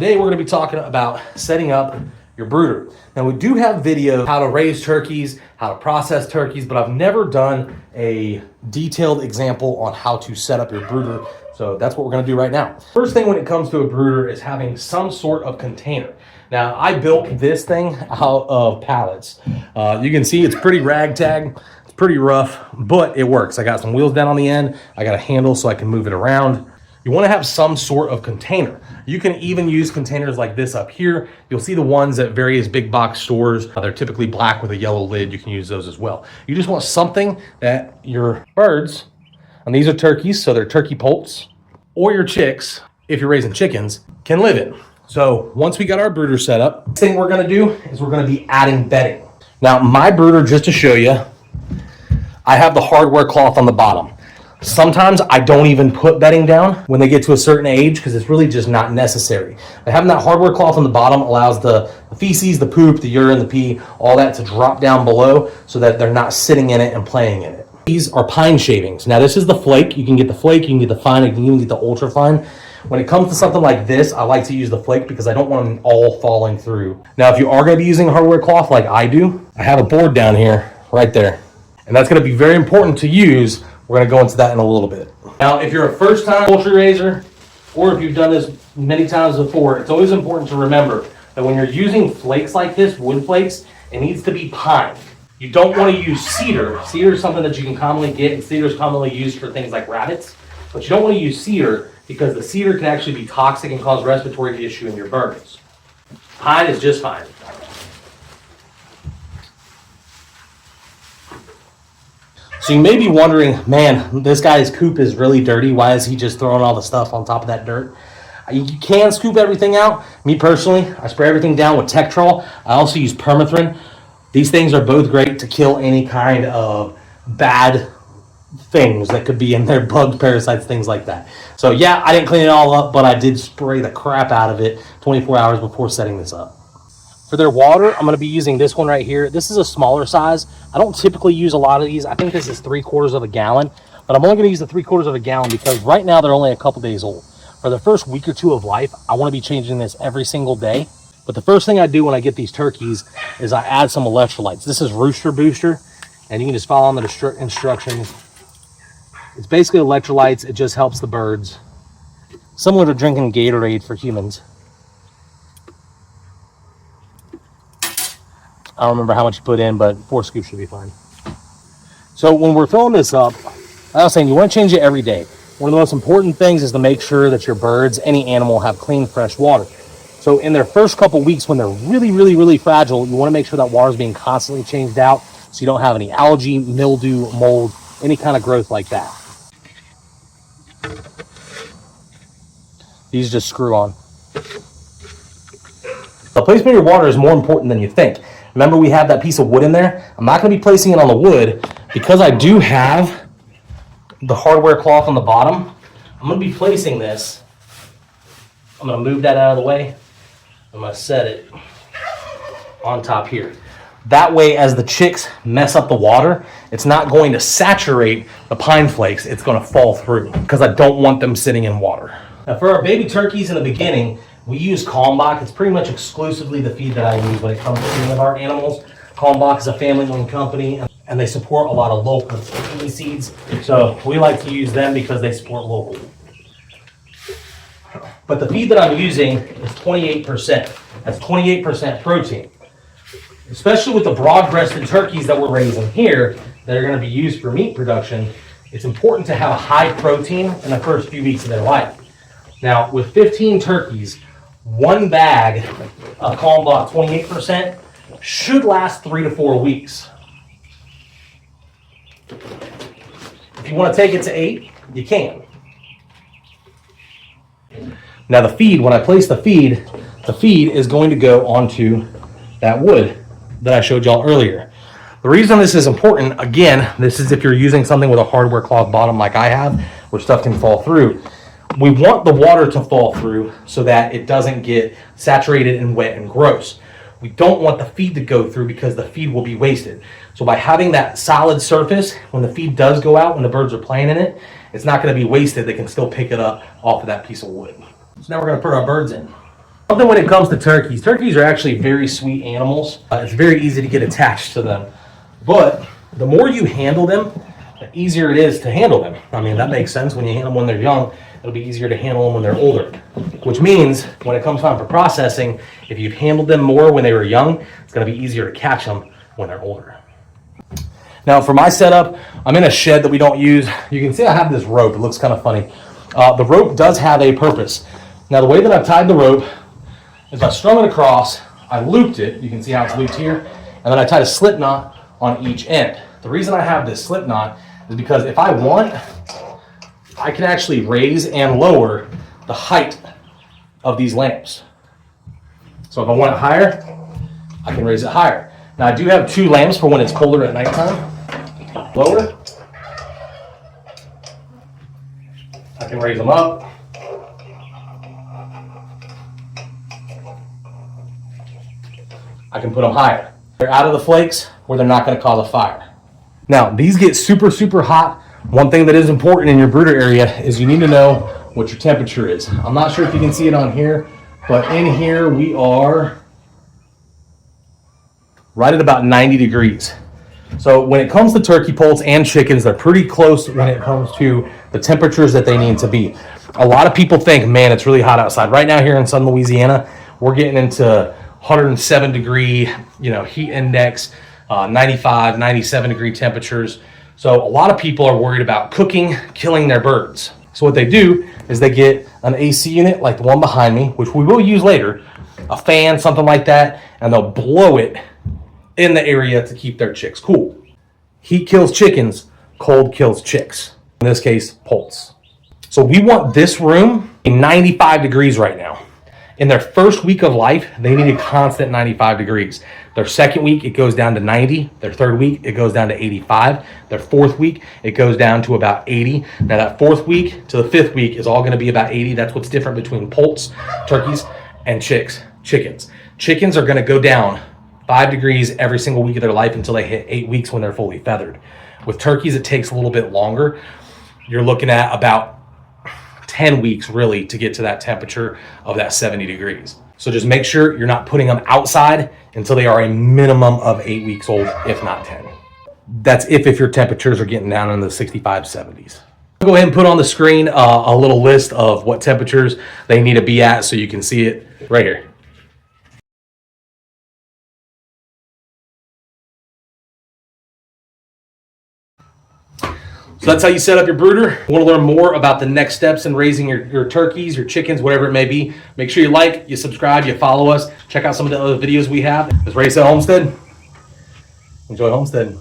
today we're going to be talking about setting up your brooder. Now we do have video how to raise turkeys, how to process turkeys, but I've never done a detailed example on how to set up your brooder. So that's what we're going to do right now. First thing when it comes to a brooder is having some sort of container. Now I built this thing out of pallets. You can see it's pretty ragtag. It's pretty rough, but it works. I got some wheels down on the end. I got a handle so I can move it around. You want to have some sort of container. You can even use containers like this up here. You'll see the ones at various big box stores. They're typically black with a yellow lid. You can use those as well. You just want something that your birds, and these are turkeys, so they're turkey poults, or your chicks, if you're raising chickens, can live in. So once we got our brooder set up, the thing we're gonna do is we're gonna be adding bedding. Now my brooder, just to show you, I have the hardware cloth on the bottom. Sometimes I don't even put bedding down when they get to a certain age because it's really just not necessary. But having that hardware cloth on the bottom allows the feces, the poop, the urine, the pee, all that to drop down below so that they're not sitting in it and playing in it. These are pine shavings. Now this is the flake. You can get the flake, you can get the fine, you can even get the ultra fine. When it comes to something like this, I like to use the flake because I don't want them all falling through. Now if you are going to be using hardware cloth like I do, I have a board down here right there. And that's going to be very important to use. We're going to go into that in a little bit. Now, if you're a first-time poultry raiser, or if you've done this many times before, it's always important to remember that when you're using flakes like this, wood flakes, it needs to be pine. You don't want to use cedar. Cedar is something that you can commonly get, and cedar is commonly used for things like rabbits. But you don't want to use cedar because the cedar can actually be toxic and cause respiratory issue in your birds. Pine is just fine. So you may be wondering, man, this guy's coop is really dirty. Why is he just throwing all the stuff on top of that dirt? You can scoop everything out. Me personally, I spray everything down with Tektrol. I also use permethrin. These things are both great to kill any kind of bad things that could be in there, bugs, parasites, things like that. So yeah, I didn't clean it all up, but I did spray the crap out of it 24 hours before setting this up. For their water, I'm going to be using this one right here. This is a smaller size. I don't typically use a lot of these. I think this is 3/4 of a gallon, but I'm only going to use the 3/4 of a gallon because right now they're only a couple days old. For the first week or two of life, I want to be changing this every single day. But the first thing I do when I get these turkeys is I add some electrolytes. This is Rooster Booster, and you can just follow on the instructions. It's basically electrolytes. It just helps the birds. Similar to drinking Gatorade for humans. I don't remember how much you put in, but 4 scoops should be fine. So when we're filling this up, I was saying you want to change it every day. One of the most important things is to make sure that your birds, any animal, have clean, fresh water. So in their first couple weeks when they're really fragile, you want to make sure that water is being constantly changed out so you don't have any algae, mildew, mold, any kind of growth like that. These just screw on. The placement of your water is more important than you think. Remember, we have that piece of wood in there. I'm not going to be placing it on the wood because I do have the hardware cloth on the bottom. I'm going to be placing this. I'm going to move that out of the way. I'm going to set it on top here. That way, as the chicks mess up the water, it's not going to saturate the pine flakes. It's going to fall through because I don't want them sitting in water. Now, for our baby turkeys in the beginning, we use Kalmbach. It's pretty much exclusively the feed that I use when it comes to any of our animals. Kalmbach is a family-owned company, and they support a lot of local seeds. So we like to use them because they support local. But the feed that I'm using is 28%. That's 28% protein. Especially with the broad-breasted turkeys that we're raising here that are going to be used for meat production, it's important to have a high protein in the first few weeks of their life. Now, with 15 turkeys, one bag of Kalmbach 28% should last 3 to 4 weeks. If you want to take it to 8, you can. Now the feed, when I place the feed is going to go onto that wood that I showed y'all earlier. The reason this is important, again, this is if you're using something with a hardware cloth bottom like I have, where stuff can fall through. We want the water to fall through so that it doesn't get saturated and wet and gross. We don't want the feed to go through because the feed will be wasted. So by having that solid surface, when the feed does go out, when the birds are playing in it, it's not going to be wasted. They can still pick it up off of that piece of wood. So now we're going to put our birds in. Something when it comes to turkeys, turkeys are actually very sweet animals. It's very easy to get attached to them. But the more you handle them, the easier it is to handle them. I mean, that makes sense. When you handle them when they're young, it'll be easier to handle them when they're older. Which means when it comes time for processing, if you've handled them more when they were young, it's going to be easier to catch them when they're older. Now for my setup, I'm in a shed that we don't use. You can see I have this rope. It looks kind of funny. The rope does have a purpose. Now the way that I've tied the rope is I strung it across, I looped it, you can see how it's looped here, and then I tied a slip knot on each end. The reason I have this slip knot is because if I want, I can actually raise and lower the height of these lamps. So if I want it higher, I can raise it higher. Now I do have 2 lamps for when it's colder at nighttime. Lower. I can raise them up. I can put them higher. They're out of the flakes where they're not going to cause a fire. Now, these get super, super hot. One thing that is important in your brooder area is you need to know what your temperature is. I'm not sure if you can see it on here, but in here we are right at about 90 degrees. So when it comes to turkey poults and chickens, they're pretty close when it comes to the temperatures that they need to be. A lot of people think, man, it's really hot outside. Right now here in Southern Louisiana, we're getting into 107 degree, heat index, 95, 97 degree temperatures. So a lot of people are worried about cooking, killing their birds. So what they do is they get an AC unit like the one behind me, which we will use later, a fan, something like that, and they'll blow it in the area to keep their chicks cool. Heat kills chickens, cold kills chicks. In this case, poults. So we want this room in 95 degrees right now. In their first week of life, they need a constant 95 degrees. Their second week, it goes down to 90. Their third week, it goes down to 85. Their fourth week, it goes down to about 80. Now that fourth week to the fifth week is all going to be about 80. That's what's different between poults, turkeys, and chickens. Chickens are going to go down 5 degrees every single week of their life until they hit 8 weeks when they're fully feathered. With turkeys, it takes a little bit longer. You're looking at about 10 weeks really to get to that temperature of that 70 degrees. So just make sure you're not putting them outside until they are a minimum of 8 weeks old, if not 10. That's if your temperatures are getting down in the 65, 70s. I'll go ahead and put on the screen a little list of what temperatures they need to be at so you can see it right here. So that's how you set up your brooder. If you want to learn more about the next steps in raising your turkeys, your chickens, whatever it may be, make sure you like, you subscribe, you follow us. Check out some of the other videos we have. It's Ray said Homestead. Enjoy Homestead.